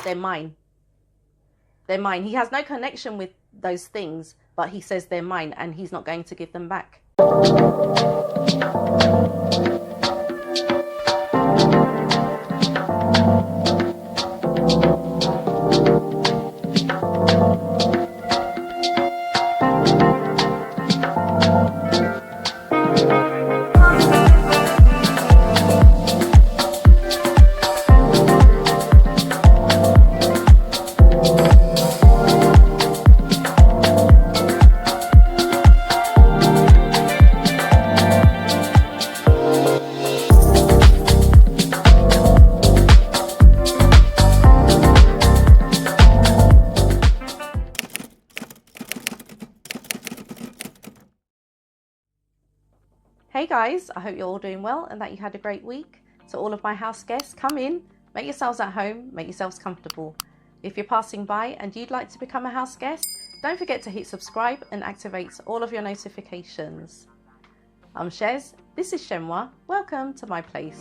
they're mine. They're mine. He has no connection with those things, but he says they're mine and he's not going to give them back. Hey guys, I hope you're all doing well and that you had a great week. To all of my house guests, come in, make yourselves at home, make yourselves comfortable. If you're passing by and you'd like to become a house guest, don't forget to hit subscribe and activate all of your notifications. I'm Chez, this is Chez M0i, welcome to my place.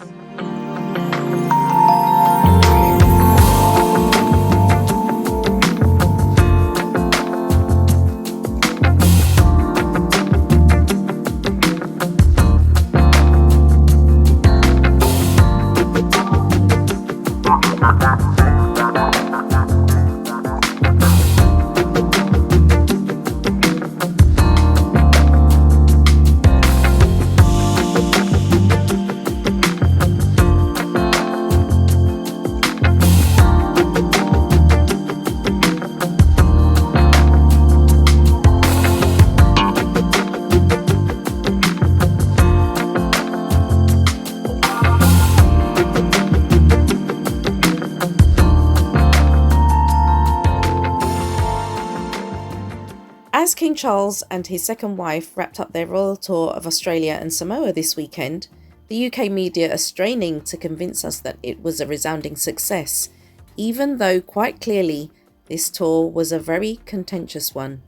As King Charles and his second wife wrapped up their royal tour of Australia and Samoa this weekend, the UK media are straining to convince us that it was a resounding success, even though quite clearly this tour was a very contentious one.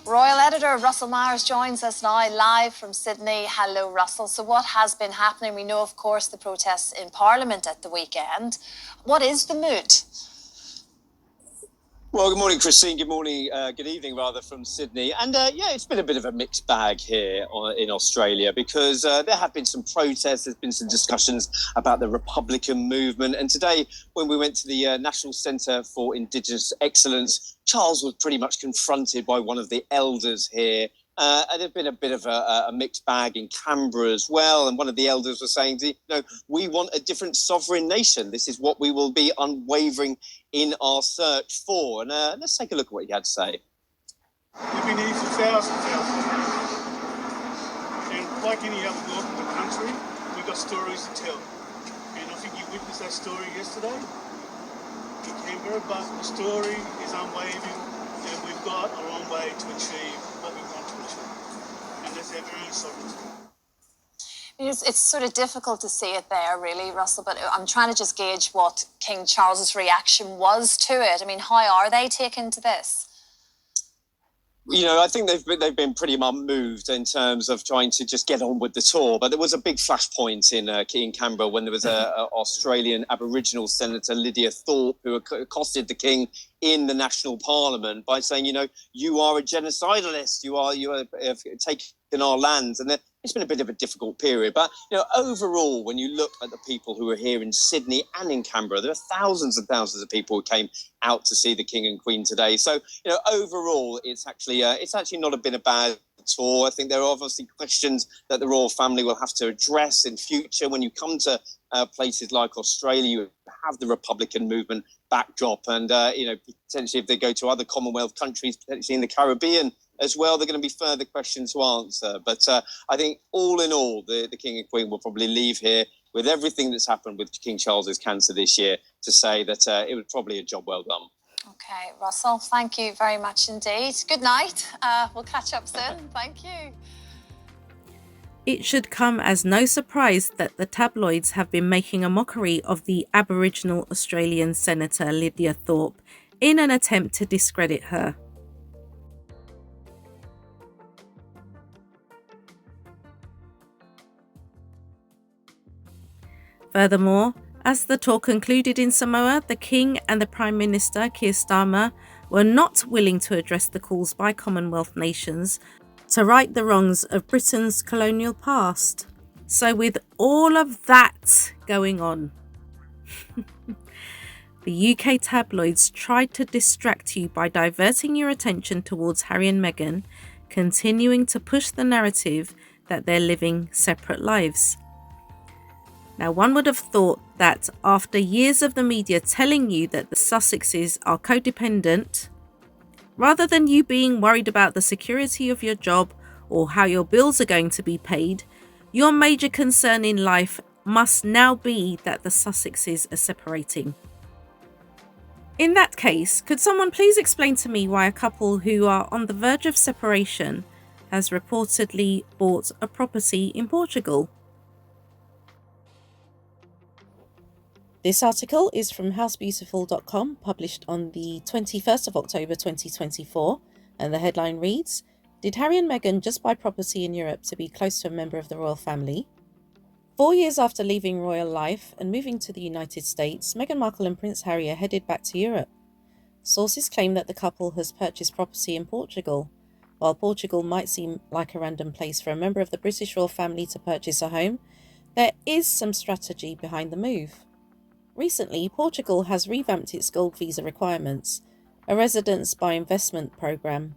Royal editor Russell Myers joins us now live from Sydney. Hello, Russell. So what has been happening? We know, of course, the protests in Parliament at the weekend. What is the mood? Well, good morning, Christine. Good morning, good evening, rather, from Sydney. And yeah, it's been a bit of a mixed bag here in Australia because there have been some protests. There's been some discussions about the Republican movement. And today, when we went to the National Centre for Indigenous Excellence, Charles was pretty much confronted by one of the elders here. And there's been a bit of a mixed bag in Canberra as well. And one of the elders was saying, we want a different sovereign nation. This is what we will be unwavering in our search for. And let's take a look at what he had to say. We've been here for thousands. And like any other block in the country, we've got stories to tell. And I think you witnessed that story yesterday in Canberra, but the story is unwavering and we've got a long way to achieve what we want to achieve. And that's our own sovereignty. It's sort of difficult to see it there, really, Russell, but I'm trying to just gauge what King Charles's reaction was to it. I mean, how are they taken to this? I think they've been pretty unmoved in terms of trying to just get on with the tour. But there was a big flashpoint in Canberra when there was a Australian Aboriginal Senator, Lydia Thorpe, who accosted the King in the National Parliament by saying, you are a genocidalist. You have taken our lands. And it's been a bit of a difficult period. But, overall, when you look at the people who are here in Sydney and in Canberra, there are thousands and thousands of people who came out to see the King and Queen today. So, overall, it's actually not been a bad tour. I think there are obviously questions that the royal family will have to address in future. When you come to places like Australia, you have the Republican movement backdrop. And, potentially if they go to other Commonwealth countries, potentially in the Caribbean, as well, there are going to be further questions to answer. But I think all in all, the King and Queen will probably leave here with everything that's happened with King Charles's cancer this year to say that it was probably a job well done. Okay, Russell, thank you very much indeed. Good night. We'll catch up soon. Thank you. It should come as no surprise that the tabloids have been making a mockery of the Aboriginal Australian Senator Lydia Thorpe in an attempt to discredit her. Furthermore, As the tour concluded in Samoa, the King and the Prime Minister, Keir Starmer, were not willing to address the calls by Commonwealth nations to right the wrongs of Britain's colonial past. So with all of that going on, the UK tabloids tried to distract you by diverting your attention towards Harry and Meghan, continuing to push the narrative that they're living separate lives. Now, one would have thought that after years of the media telling you that the Sussexes are codependent, rather than you being worried about the security of your job or how your bills are going to be paid, your major concern in life must now be that the Sussexes are separating. In that case, could someone please explain to me why a couple who are on the verge of separation has reportedly bought a property in Portugal? This article is from housebeautiful.com, published on the 21st of October 2024, and the headline reads, "Did Harry and Meghan just buy property in Europe to be close to a member of the royal family?" 4 years after leaving royal life and moving to the United States, Meghan Markle and Prince Harry are headed back to Europe. Sources claim that the couple has purchased property in Portugal. While Portugal might seem like a random place for a member of the British royal family to purchase a home, there is some strategy behind the move. Recently, Portugal has revamped its gold visa requirements, a residence by investment programme.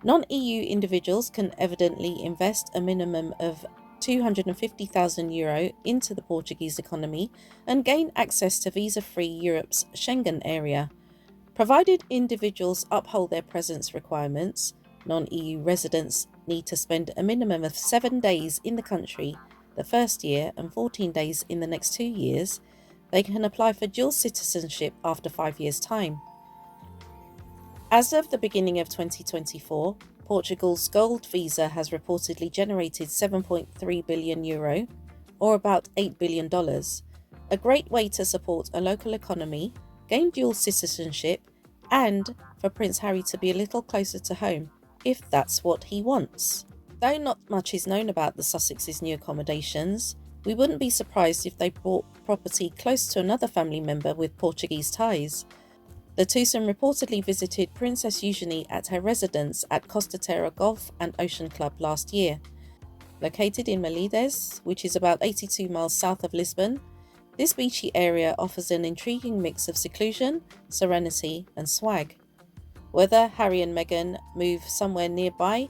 Non-EU individuals can evidently invest a minimum of €250,000 into the Portuguese economy and gain access to visa-free Europe's Schengen area. Provided individuals uphold their presence requirements, non-EU residents need to spend a minimum of 7 days in the country the first year and 14 days in the next 2 years. They can apply for dual citizenship after 5 years' time. As of the beginning of 2024, Portugal's gold visa has reportedly generated €7.3 billion, or about $8 billion, a great way to support a local economy, gain dual citizenship, and for Prince Harry to be a little closer to home, if that's what he wants. Though not much is known about the Sussexes' new accommodations, we wouldn't be surprised if they bought property close to another family member with Portuguese ties. The twosome reportedly visited Princess Eugenie at her residence at Costa Terra Golf and Ocean Club last year. Located in Melilhas, which is about 82 miles south of Lisbon, this beachy area offers an intriguing mix of seclusion, serenity, and swag. Whether Harry and Meghan move somewhere nearby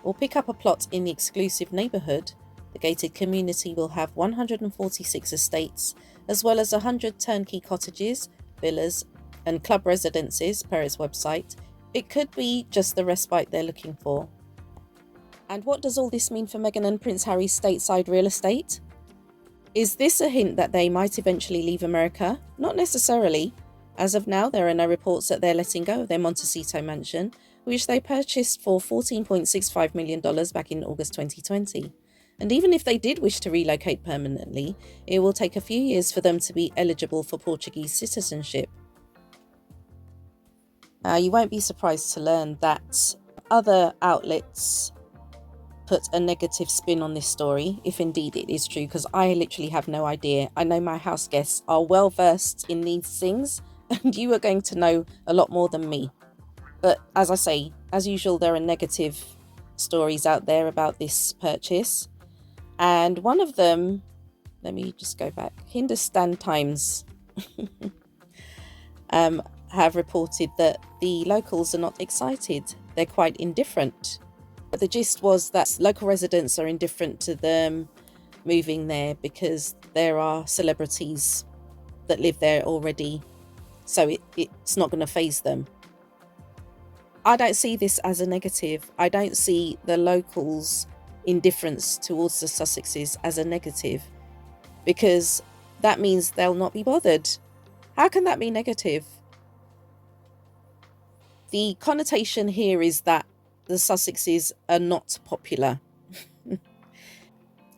or pick up a plot in the exclusive neighbourhood, the gated community will have 146 estates, as well as 100 turnkey cottages, villas, and club residences per its website. It could be just the respite they're looking for. And what does all this mean for Meghan and Prince Harry's stateside real estate? Is this a hint that they might eventually leave America? Not necessarily. As of now, there are no reports that they're letting go of their Montecito mansion, which they purchased for $14.65 million back in August 2020. And even if they did wish to relocate permanently, it will take a few years for them to be eligible for Portuguese citizenship. You won't be surprised to learn that other outlets put a negative spin on this story, if indeed it is true, because I literally have no idea. I know my house guests are well versed in these things, and you are going to know a lot more than me. But as I say, as usual, there are negative stories out there about this purchase. And one of them, let me just go back, Hindustan Times have reported that the locals are not excited. They're quite indifferent. But the gist was that local residents are indifferent to them moving there because there are celebrities that live there already. So it's not going to faze them. I don't see this as a negative. I don't see the locals' indifference towards the Sussexes as a negative, because that means they'll not be bothered. How can that be negative? The connotation here is that the Sussexes are not popular.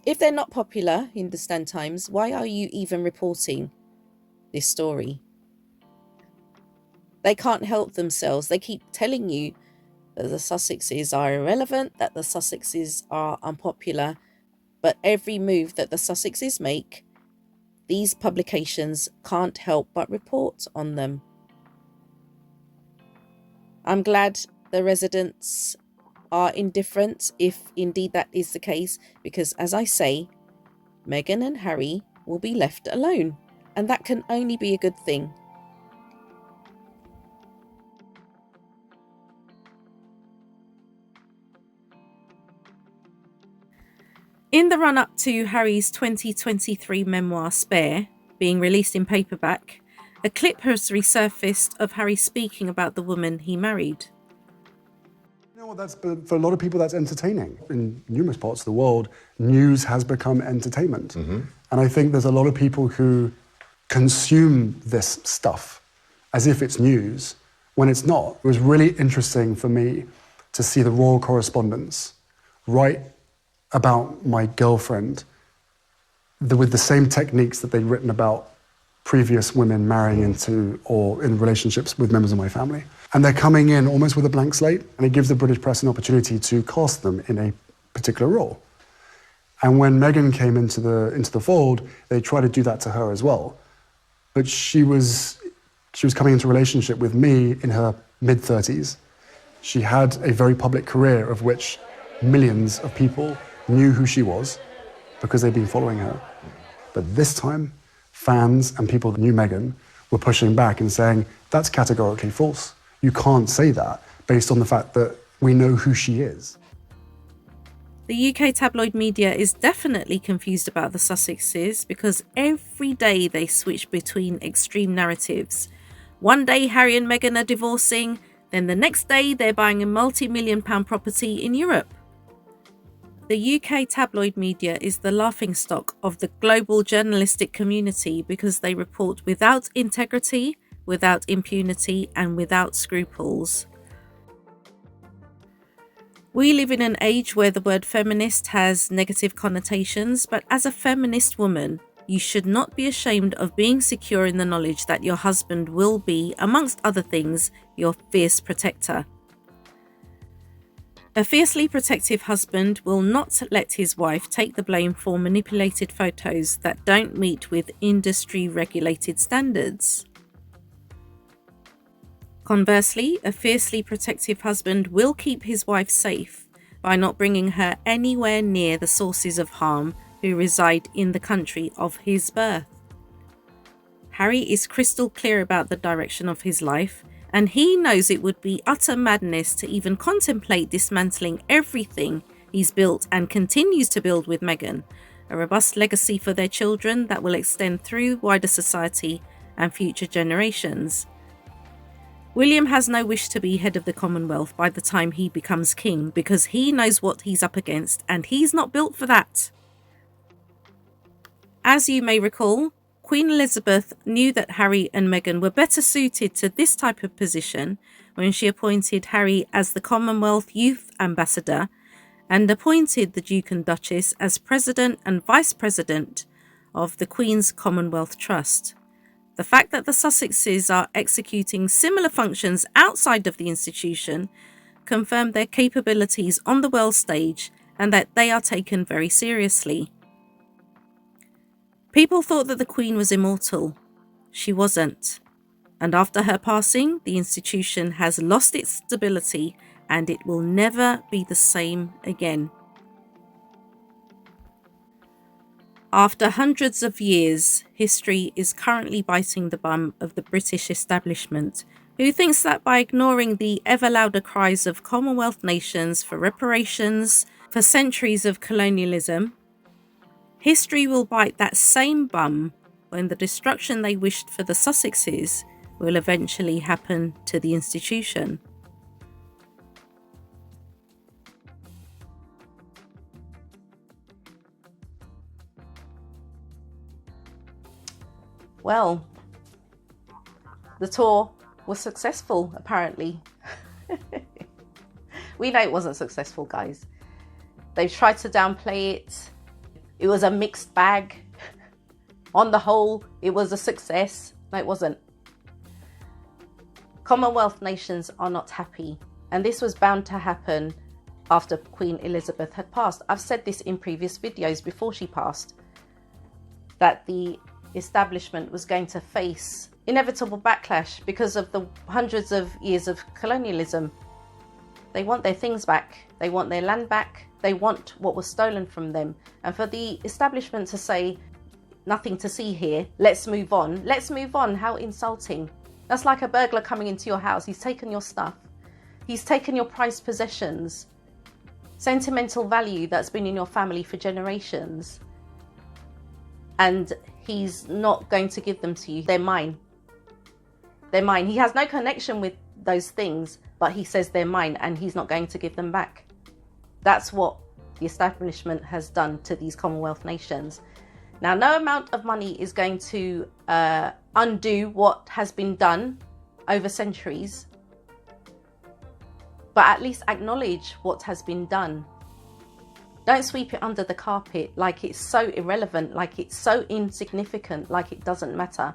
If they're not popular in the Stand Times, why are you even reporting this story? They can't help themselves. They keep telling you that the Sussexes are irrelevant, that the Sussexes are unpopular, but every move that the Sussexes make, these publications can't help but report on them. I'm glad the residents are indifferent, if indeed that is the case, because as I say, Meghan and Harry will be left alone, and that can only be a good thing. In the run-up to Harry's 2023 memoir Spare being released in paperback, a clip has resurfaced of Harry speaking about the woman he married. You know what, for a lot of people that's entertaining. In numerous parts of the world, news has become entertainment. And I think there's a lot of people who consume this stuff as if it's news when it's not. It was really interesting for me to see the royal correspondence write about my girlfriend with the same techniques that they'd written about previous women marrying into or in relationships with members of my family. And they're coming in almost with a blank slate, and it gives the British press an opportunity to cast them in a particular role. And when Meghan came into the fold, they tried to do that to her as well. But she was coming into a relationship with me in her mid-30s. She had a very public career of which millions of people knew who she was because they'd been following her. But this time, fans and people that knew Meghan were pushing back and saying, that's categorically false. You can't say that based on the fact that we know who she is. The UK tabloid media is definitely confused about the Sussexes because every day they switch between extreme narratives. One day Harry and Meghan are divorcing, then the next day they're buying a multi-million-pound property in Europe. The UK tabloid media is the laughingstock of the global journalistic community because they report without integrity, without impunity, and without scruples. We live in an age where the word feminist has negative connotations, but as a feminist woman, you should not be ashamed of being secure in the knowledge that your husband will be, amongst other things, your fierce protector. A fiercely protective husband will not let his wife take the blame for manipulated photos that don't meet with industry-regulated standards. Conversely, a fiercely protective husband will keep his wife safe by not bringing her anywhere near the sources of harm who reside in the country of his birth. Harry is crystal clear about the direction of his life, and he knows it would be utter madness to even contemplate dismantling everything he's built and continues to build with Meghan, a robust legacy for their children that will extend through wider society and future generations. William has no wish to be head of the Commonwealth by the time he becomes king because he knows what he's up against and he's not built for that. As you may recall, Queen Elizabeth knew that Harry and Meghan were better suited to this type of position when she appointed Harry as the Commonwealth Youth Ambassador and appointed the Duke and Duchess as President and Vice President of the Queen's Commonwealth Trust. The fact that the Sussexes are executing similar functions outside of the institution confirmed their capabilities on the world stage and that they are taken very seriously. People thought that the Queen was immortal. She wasn't. And after her passing, the institution has lost its stability and it will never be the same again. After hundreds of years, history is currently biting the bum of the British establishment, who thinks that by ignoring the ever louder cries of Commonwealth nations for reparations for centuries of colonialism, history will bite that same bum when the destruction they wished for the Sussexes will eventually happen to the institution. Well, the tour was successful, apparently. We know it wasn't successful, guys. They've tried to downplay it. It was a mixed bag. On the whole, it was a success. No, it wasn't. Commonwealth nations are not happy, and this was bound to happen after Queen Elizabeth had passed. I've said this in previous videos before she passed, that the establishment was going to face inevitable backlash because of the hundreds of years of colonialism. They want their things back. They want their land back. They want what was stolen from them. And for the establishment to say, nothing to see here, let's move on. Let's move on. How insulting. That's like a burglar coming into your house. He's taken your stuff. He's taken your prized possessions. Sentimental value that's been in your family for generations. And he's not going to give them to you. They're mine. They're mine. He has no connection with those things, but he says they're mine and he's not going to give them back. That's what the establishment has done to these Commonwealth nations. Now, no amount of money is going to undo what has been done over centuries, but at least acknowledge what has been done. Don't sweep it under the carpet like it's so irrelevant, like it's so insignificant, like it doesn't matter.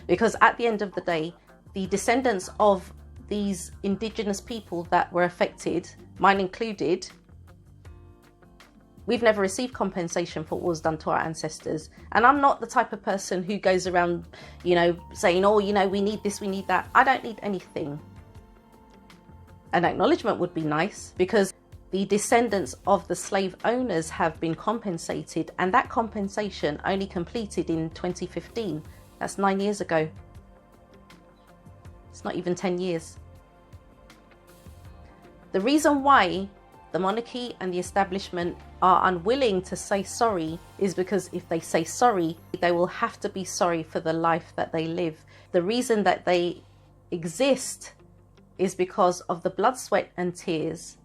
Because at the end of the day, the descendants of these indigenous people that were affected, mine included, we've never received compensation for what was done to our ancestors. And I'm not the type of person who goes around, saying, oh, we need this, we need that. I don't need anything. An acknowledgement would be nice, because the descendants of the slave owners have been compensated, and that compensation only completed in 2015. That's 9 years ago. It's not even 10 years. The reason why the monarchy and the establishment are unwilling to say sorry is because if they say sorry, they will have to be sorry for the life that they live. The reason that they exist is because of the blood, sweat and tears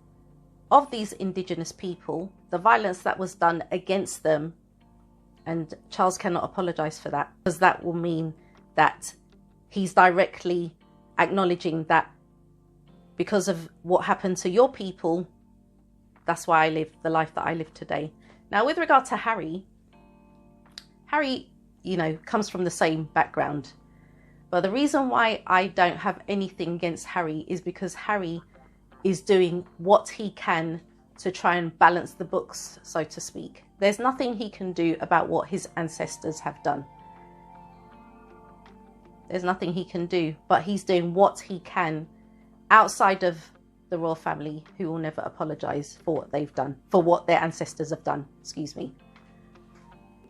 of these indigenous people, the violence that was done against them. And Charles cannot apologise for that, because that will mean that he's directly acknowledging that because of what happened to your people, that's why I live the life that I live today. Now, with regard to Harry, comes from the same background. But the reason why I don't have anything against Harry is because Harry is doing what he can to try and balance the books, so to speak. There's nothing he can do about what his ancestors have done. There's nothing he can do, but he's doing what he can outside of the royal family, who will never apologise for what they've done, for what their ancestors have done, excuse me.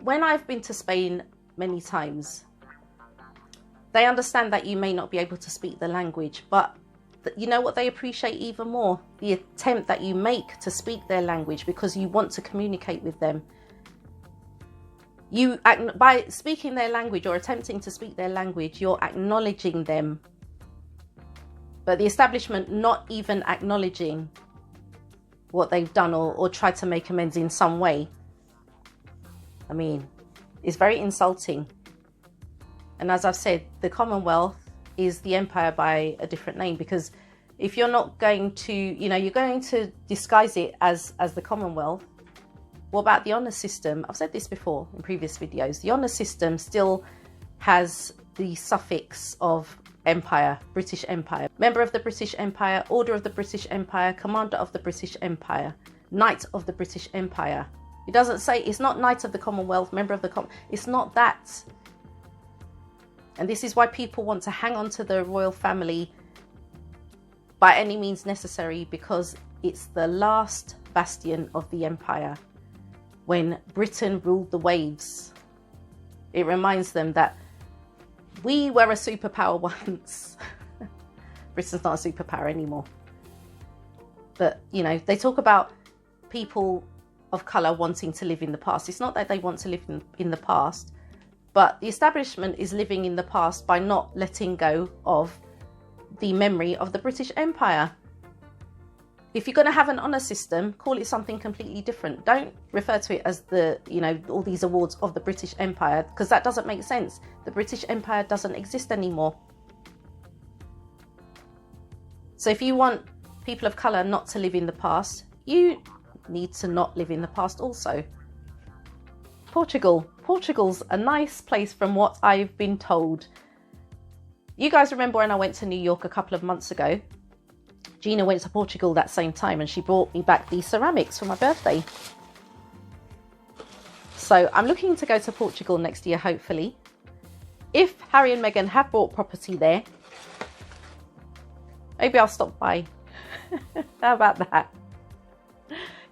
When I've been to Spain many times, they understand that you may not be able to speak the language, but you know what they appreciate even more? The attempt that you make to speak their language, because you want to communicate with them. By speaking their language or attempting to speak their language, you're acknowledging them. But the establishment not even acknowledging what they've done or tried to make amends in some way, I mean, it's very insulting. And as I've said, the Commonwealth is the empire by a different name, because if you're not going to, you're going to disguise it as the Commonwealth, what about the honour system? I've said this before in previous videos. The honour system still has the suffix of Empire, British Empire. Member of the British Empire, Order of the British Empire, Commander of the British Empire, Knight of the British Empire. It doesn't say, it's not Knight of the Commonwealth, Member of the it's not that. And this is why people want to hang on to the royal family by any means necessary, because it's the last bastion of the empire. When Britain ruled the waves, it reminds them that we were a superpower once. Britain's not a superpower anymore. But, they talk about people of colour wanting to live in the past. It's not that they want to live in the past, but the establishment is living in the past by not letting go of the memory of the British Empire. If you're going to have an honour system, call it something completely different. Don't refer to it as all these awards of the British Empire, because that doesn't make sense. The British Empire doesn't exist anymore. So if you want people of colour not to live in the past, you need to not live in the past also. Portugal's a nice place from what I've been told. You guys remember when I went to New York a couple of months ago? Gina went to Portugal that same time and she brought me back these ceramics for my birthday. So I'm looking to go to Portugal next year, hopefully. if Harry and Meghan have bought property there, maybe I'll stop by. How about that?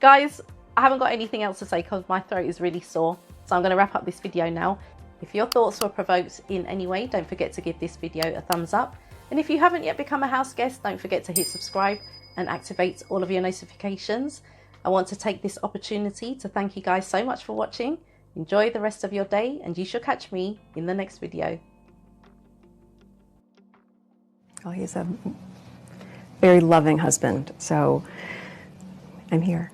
Guys, I haven't got anything else to say because my throat is really sore. So I'm going to wrap up this video now. If your thoughts were provoked in any way, don't forget to give this video a thumbs up. And if you haven't yet become a house guest, don't forget to hit subscribe and activate all of your notifications. I want to take this opportunity to thank you guys so much for watching. Enjoy the rest of your day, and you shall catch me in the next video. Well, he's a very loving husband, so I'm here.